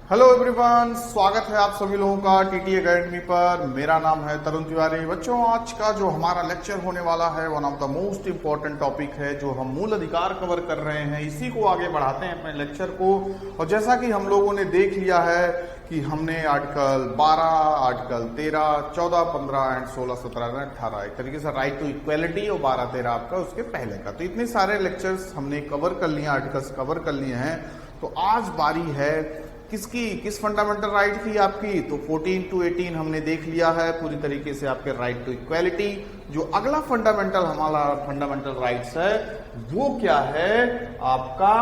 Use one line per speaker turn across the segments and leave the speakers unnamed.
Hello everyone, स्वागत है आप सभी लोगों का टीटी एकेडमी पर। मेरा नाम है तरुण तिवारी। बच्चों, आज का जो हमारा लेक्चर होने वाला है one of the most important topic है, जो हम मूल अधिकार कवर कर रहे हैं। इसी को आगे बढ़ाते हैं अपने लेक्चर को। और जैसा कि हम लोगों ने देख लिया है कि हमने आर्टिकल 12, आर्टिकल 13, 14, 15 एंड 16, 17, 18 एक तरीके से राइट टू इक्वेलिटी और 12, 13 आपका उसके पहले का, तो इतने सारे लेक्चर्स हमने कवर कर लिए, आर्टिकल्स कवर कर लिए हैं। तो आज बारी है किस फंडामेंटल राइट की आपकी, तो 14 to 18 हमने देख लिया है पूरी तरीके से आपके राइट टू इक्वेलिटी। जो अगला हमारा फंडामेंटल राइट्स है वो क्या है, आपका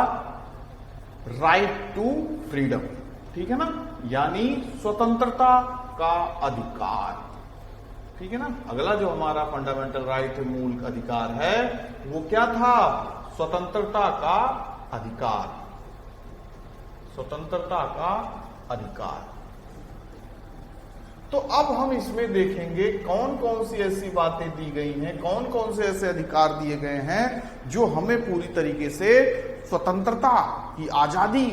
राइट टू फ्रीडम। ठीक है ना, यानी स्वतंत्रता का अधिकार। ठीक है ना, अगला जो हमारा फंडामेंटल राइट मूल अधिकार है वो क्या था, स्वतंत्रता का अधिकार। स्वतंत्रता का अधिकार। तो अब हम इसमें देखेंगे कौन कौन सी ऐसी बातें दी गई हैं, कौन कौन से ऐसे अधिकार दिए गए हैं जो हमें पूरी तरीके से स्वतंत्रता की आजादी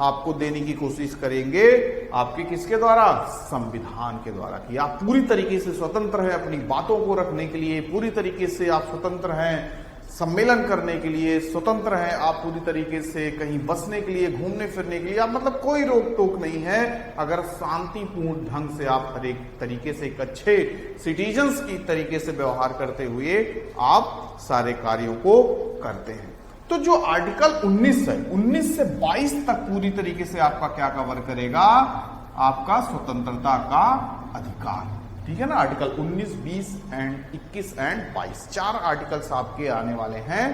आपको देने की कोशिश करेंगे। आपके किसके द्वारा, संविधान के द्वारा, कि आप पूरी तरीके से स्वतंत्र हैं अपनी बातों को रखने के लिए, पूरी तरीके से आप स्वतंत्र हैं सम्मेलन करने के लिए, स्वतंत्र हैं आप पूरी तरीके से कहीं बसने के लिए, घूमने फिरने के लिए। आप मतलब कोई रोक टोक नहीं है अगर शांतिपूर्ण ढंग से आप हर एक तरीके से एक अच्छे सिटीजन्स की तरीके से व्यवहार करते हुए आप सारे कार्यों को करते हैं। तो जो आर्टिकल 19 है, 19 से 22 तक पूरी तरीके से आपका क्या कवर करेगा, आपका स्वतंत्रता का अधिकार। ठीक है ना, आर्टिकल 19, 20 एंड 21 एंड 22 चार आर्टिकल्स आपके आने वाले हैं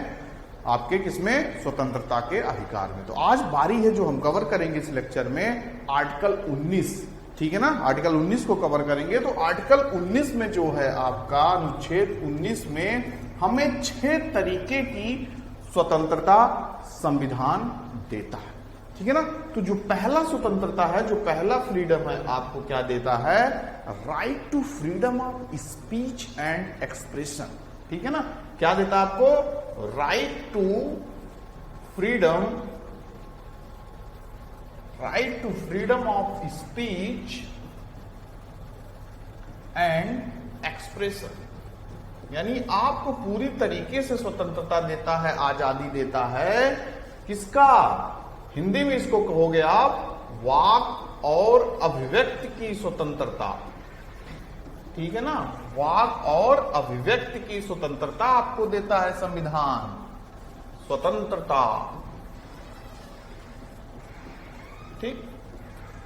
आपके किसमें, स्वतंत्रता के अधिकार में। तो आज बारी है जो हम कवर करेंगे इस लेक्चर में आर्टिकल 19। ठीक है ना, आर्टिकल 19 को कवर करेंगे। तो आर्टिकल 19 में जो है आपका अनुच्छेद 19 में हमें 6 तरीके की स्वतंत्रता संविधान देता है। ठीक है ना, तो जो पहला स्वतंत्रता है, जो पहला फ्रीडम है, आपको क्या देता है, right to freedom of speech and expression. ठीक है ना, क्या देता है आपको, right to freedom of speech and expression. यानी आपको पूरी तरीके से स्वतंत्रता देता है, आजादी देता है। किसका, हिंदी में इसको कहोगे आप वाक और अभिव्यक्ति की स्वतंत्रता। ठीक है ना, वाक और अभिव्यक्ति की स्वतंत्रता आपको देता है संविधान, स्वतंत्रता। ठीक,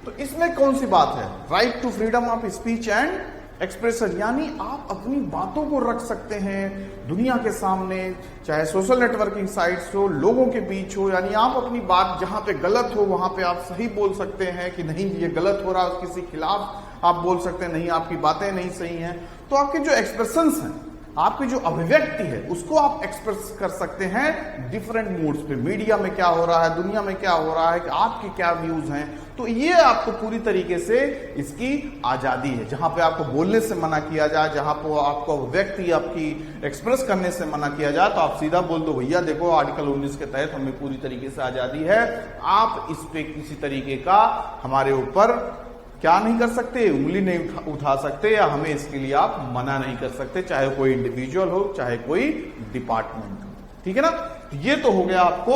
तो इसमें कौन सी बात है, right to freedom of speech and expression, यानी आप अपनी बातों को रख सकते हैं दुनिया के सामने, चाहे सोशल नेटवर्किंग साइट्स हो, लोगों के बीच हो। यानी आप अपनी बात जहां पे गलत हो वहां पे आप सही बोल सकते हैं कि नहीं ये गलत हो रहा है, किसी खिलाफ आप बोल सकते हैं नहीं आपकी बातें नहीं सही हैं। तो आपके जो एक्सप्रेशंस हैं, आपकी जो अभिव्यक्ति है, उसको आप एक्सप्रेस कर सकते हैं डिफरेंट मूड्स पे। मीडिया में क्या हो रहा है, दुनिया में क्या हो रहा है, कि आपके क्या व्यूज हैं। तो ये आपको पूरी तरीके से इसकी आजादी है। जहां पे आपको बोलने से मना किया जाए, जहां पर आपको अभिव्यक्ति आपकी एक्सप्रेस करने से मना किया जाए, तो आप सीधा बोल दो भैया देखो आर्टिकल 19 के तहत हमें पूरी तरीके से आजादी है, आप इस पे किसी तरीके का हमारे ऊपर क्या नहीं कर सकते, उंगली नहीं उठा सकते, या हमें इसके लिए आप मना नहीं कर सकते, चाहे कोई इंडिविजुअल हो चाहे कोई डिपार्टमेंट हो। ठीक है ना, ये तो हो गया आपको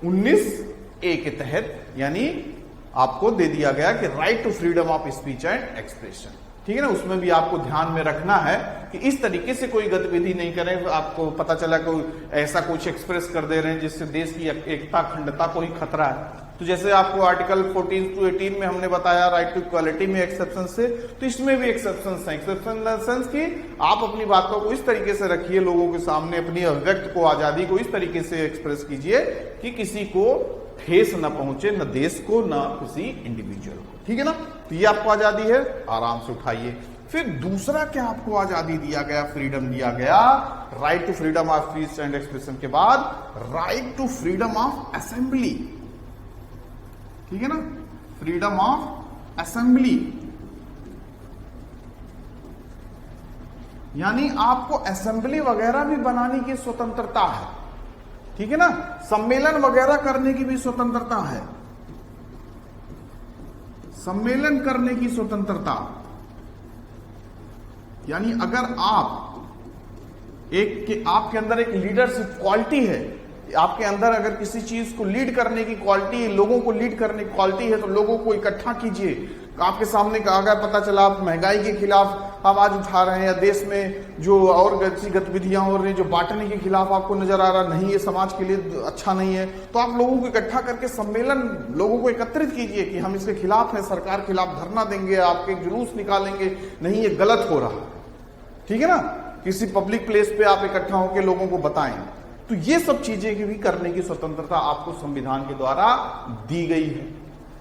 19A के तहत, यानी आपको दे दिया गया कि right to freedom of speech and expression. ठीक है ना, उसमें भी आपको ध्यान में रखना है कि इस तरीके से कोई गतिविधि नहीं करें। आपको पता चला कोई ऐसा कुछ एक्सप्रेस कर दे रहे हैं जिससे देश की एकता अखंडता को ही खतरा है। तो जैसे आपको आर्टिकल 14 to 18 में हमने बताया राइट टू इक्वालिटी में एक्सेप्शन से, तो इसमें भी एक्सेप्शन है। एक्सेप्शन इन द सेंस कि आप अपनी बातों को इस तरीके से रखिए लोगों के सामने, अपनी अभिव्यक्ति को, आजादी को इस तरीके से एक्सप्रेस कीजिए कि किसी को ठेस न पहुंचे, न देश को न किसी इंडिविजुअल को। ठीक है ना, तो ये आपको आजादी है, आराम से उठाइए। फिर दूसरा क्या आपको आजादी दिया गया, फ्रीडम दिया गया, right to freedom of speech and expression के बाद right to freedom of assembly. ठीक है ना, फ्रीडम ऑफ असेंबली, यानी आपको असेंबली वगैरह भी बनाने की स्वतंत्रता है। ठीक है ना, सम्मेलन वगैरह करने की भी स्वतंत्रता है। सम्मेलन करने की स्वतंत्रता, यानी अगर आपके अंदर एक लीडरशिप क्वालिटी है, आपके अंदर अगर किसी चीज को लीड करने की क्वालिटी है, लोगों को लीड करने की क्वालिटी है, तो लोगों को इकट्ठा कीजिए। आपके सामने अगर पता चला आप महंगाई के खिलाफ आवाज उठा रहे हैं, या देश में जो और गतिविधियां हो रही हैं जो बांटने के खिलाफ आपको नजर आ रहा नहीं, ये समाज के लिए अच्छा नहीं है, तो आप लोगों को इकट्ठा करके सम्मेलन, लोगों को एकत्रित कीजिए कि हम इसके खिलाफ हैं, सरकार के खिलाफ धरना देंगे, आपके जुलूस निकालेंगे, नहीं ये गलत हो रहा है, ठीक है ना। किसी पब्लिक प्लेस पे आप इकट्ठा होकर लोगों को बताएं। तो ये सब चीजें भी करने की स्वतंत्रता आपको संविधान के द्वारा दी गई है।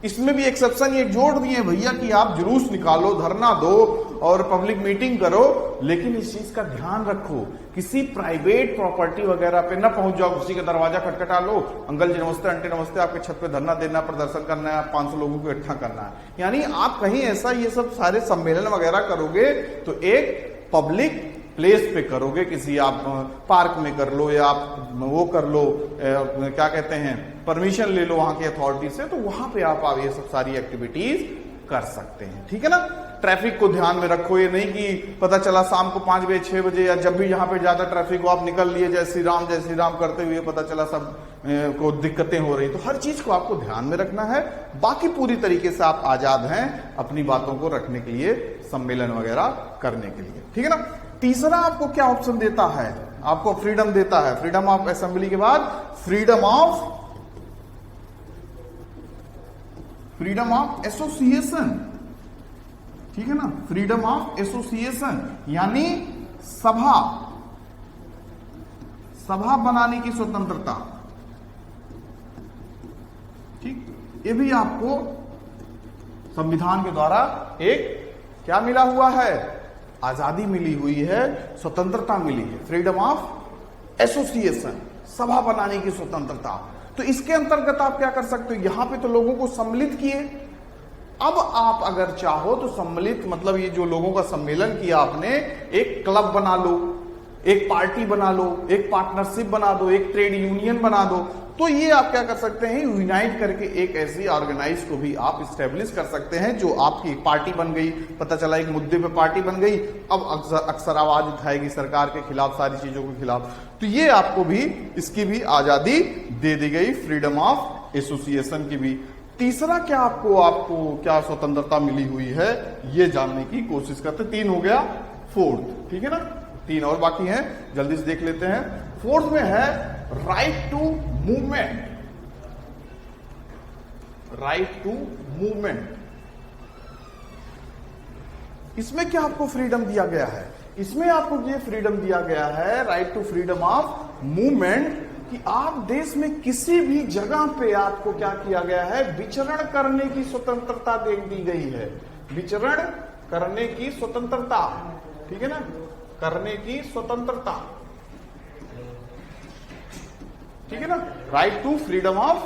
इसमें भी एक्सेप्शन ये जोड़ दिए भैया कि आप जुलूस निकालो, धरना दो और पब्लिक मीटिंग करो, लेकिन इस चीज का ध्यान रखो, किसी प्राइवेट प्रॉपर्टी वगैरह पे ना पहुंच जाओ, किसी का दरवाजा खटखटा लो, अंकल जी नमस्ते, आंटी नमस्ते, आपके छत पे धरना देना, प्रदर्शन करना है, 500 लोगों को इकट्ठा करना है। यानी आप कहीं ऐसा ये सब सारे सम्मेलन वगैरह करोगे तो एक पब्लिक प्लेस पे करोगे, किसी आप पार्क में कर लो, या आप वो कर लो, क्या कहते हैं, परमिशन ले लो वहां की अथॉरिटी से, तो वहां पे आप ये सब सारी एक्टिविटीज कर सकते हैं, ठीक है ना। ट्रैफिक को ध्यान में रखो, ये नहीं कि पता चला शाम को 5 बजे 6 बजे या जब भी यहाँ पे ज्यादा ट्रैफिक हो आप निकल लिए जय श्री राम करते हुए, पता चला सब को दिक्कतें हो रही। तो हर चीज को आपको ध्यान में रखना है। बाकी पूरी तरीके से आप आजाद हैं अपनी बातों को रखने के लिए, सम्मेलन वगैरह करने के लिए, ठीक है ना। तीसरा आपको क्या ऑप्शन देता है, आपको फ्रीडम देता है, फ्रीडम ऑफ असेंबली के बाद फ्रीडम ऑफ एसोसिएशन, ठीक है ना। फ्रीडम ऑफ एसोसिएशन यानी सभा बनाने की स्वतंत्रता, ठीक। ये भी आपको संविधान के द्वारा एक क्या मिला हुआ है, आजादी मिली हुई है, स्वतंत्रता मिली है। फ्रीडम ऑफ एसोसिएशन, सभा बनाने की स्वतंत्रता। तो इसके अंतर्गत आप क्या कर सकते हो, यहां पे तो लोगों को सम्मिलित किए, अब आप अगर चाहो तो सम्मिलित मतलब ये जो लोगों का सम्मेलन किया आपने, एक क्लब बना लो, एक पार्टी बना लो, एक पार्टनरशिप बना दो, एक ट्रेड यूनियन बना दो। तो ये आप क्या कर सकते हैं, यूनाइट करके एक ऐसी ऑर्गेनाइज को भी आप स्टेब्लिश कर सकते हैं जो आपकी पार्टी बन गई। पता चला एक मुद्दे पे पार्टी बन गई, अब अक्सर आवाज उठाएगी सरकार के खिलाफ, सारी चीजों के खिलाफ। तो ये आपको भी इसकी भी आजादी दे दी गई, फ्रीडम ऑफ एसोसिएशन की भी। तीसरा क्या आपको क्या स्वतंत्रता मिली हुई है, ये जानने की कोशिश करते। 3 हो गया, 4th, ठीक है ना। 3 और बाकी हैं, जल्दी से देख लेते हैं। 4th में है right to movement, right to movement. इसमें क्या आपको फ्रीडम दिया गया है, इसमें आपको ये फ्रीडम दिया गया है, right to freedom of movement, कि आप देश में किसी भी जगह पे आपको क्या किया गया है, विचरण करने की स्वतंत्रता दे दी गई है। विचरण करने की स्वतंत्रता, ठीक है ना, करने की स्वतंत्रता, ठीक है ना। Right to freedom of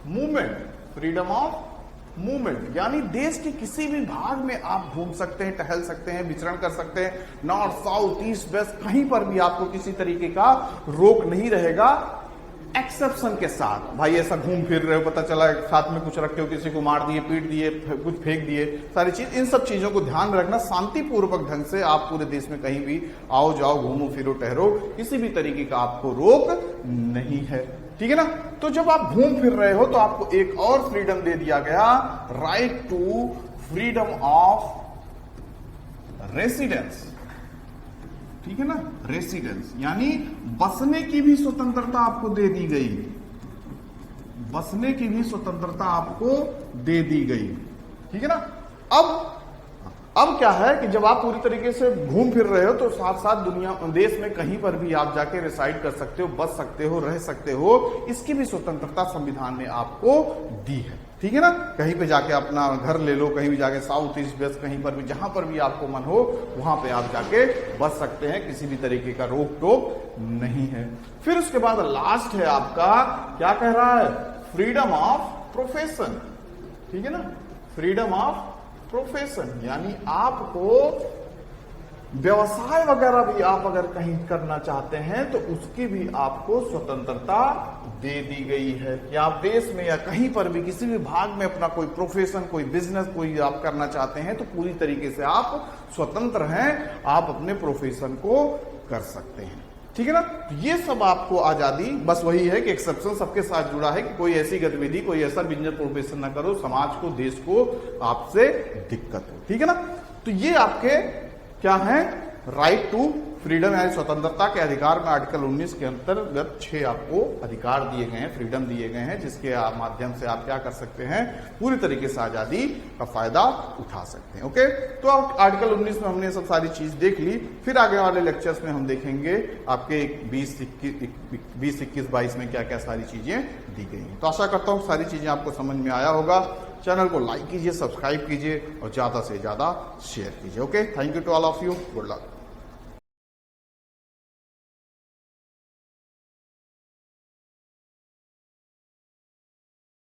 movement, freedom of movement यानी देश के किसी भी भाग में आप घूम सकते हैं, टहल सकते हैं, विचरण कर सकते हैं, नॉर्थ साउथ ईस्ट वेस्ट, कहीं पर भी आपको किसी तरीके का रोक नहीं रहेगा, एक्सेप्शन के साथ। भाई ऐसा घूम फिर रहे हो, पता चला साथ में कुछ रखे हो, किसी को मार दिए, पीट दिए, कुछ फेंक दिए, सारी चीज, इन सब चीजों को ध्यान में रखना। शांतिपूर्वक ढंग से आप पूरे देश में कहीं भी आओ जाओ, घूमो फिरो, ठहरो, किसी भी तरीके का आपको रोक नहीं है, ठीक है ना। तो जब आप घूम फिर रहे हो तो आपको एक और फ्रीडम दे दिया गया, right to freedom of residence, ठीक है ना। रेसिडेंस यानी बसने की भी स्वतंत्रता आपको दे दी गई, बसने की भी स्वतंत्रता आपको दे दी गई, ठीक है ना। अब क्या है कि जब आप पूरी तरीके से घूम फिर रहे हो तो साथ साथ दुनिया देश में कहीं पर भी आप जाके रिसाइड कर सकते हो, बस सकते हो, रह सकते हो, इसकी भी स्वतंत्रता संविधान ने आपको दी है, ठीक है ना। कहीं पे जाके अपना घर ले लो, कहीं भी जाके साउथ ईस्ट वेस्ट, कहीं पर भी जहां पर भी आपको मन हो वहां पे आप जाके बस सकते हैं, किसी भी तरीके का रोक टोक नहीं है। फिर उसके बाद लास्ट है आपका, क्या कह रहा है, फ्रीडम ऑफ प्रोफेशन, ठीक है ना। फ्रीडम ऑफ प्रोफेशन यानी आपको व्यवसाय वगैरह भी आप अगर कहीं करना चाहते हैं तो उसकी भी आपको स्वतंत्रता दे दी गई है कि आप देश में या कहीं पर भी किसी भी भाग में अपना कोई प्रोफेशन, कोई बिजनेस, कोई आप करना चाहते हैं तो पूरी तरीके से आप स्वतंत्र हैं, आप अपने प्रोफेशन को कर सकते हैं। ठीक है ना। तो ये सब आपको आजादी, बस वही है कि एक्सेप्शन सबके साथ जुड़ा है कि कोई ऐसी गतिविधि, कोई ऐसा बिजनेस प्रोफेशन ना करो समाज को, देश को आपसे दिक्कत हो। ठीक है ना। तो ये आपके क्या है, राइट टू फ्रीडम यानी स्वतंत्रता के अधिकार में आर्टिकल 19 के अंतर्गत 6 आपको अधिकार दिए गए हैं, फ्रीडम दिए गए हैं, जिसके माध्यम से आप क्या कर सकते हैं, पूरी तरीके से आजादी का फायदा उठा सकते हैं। ओके, तो आप आर्टिकल 19 में हमने सब सारी चीज देख ली। फिर आगे वाले लेक्चर्स में हम देखेंगे आपके 20, 21, 22 में क्या क्या सारी चीजें दी गई हैं। तो आशा करता हूं सारी चीजें आपको समझ में आया होगा। चैनल को लाइक कीजिए, सब्सक्राइब कीजिए और ज्यादा से ज्यादा शेयर कीजिए। Okay, thank you to all of you, good luck.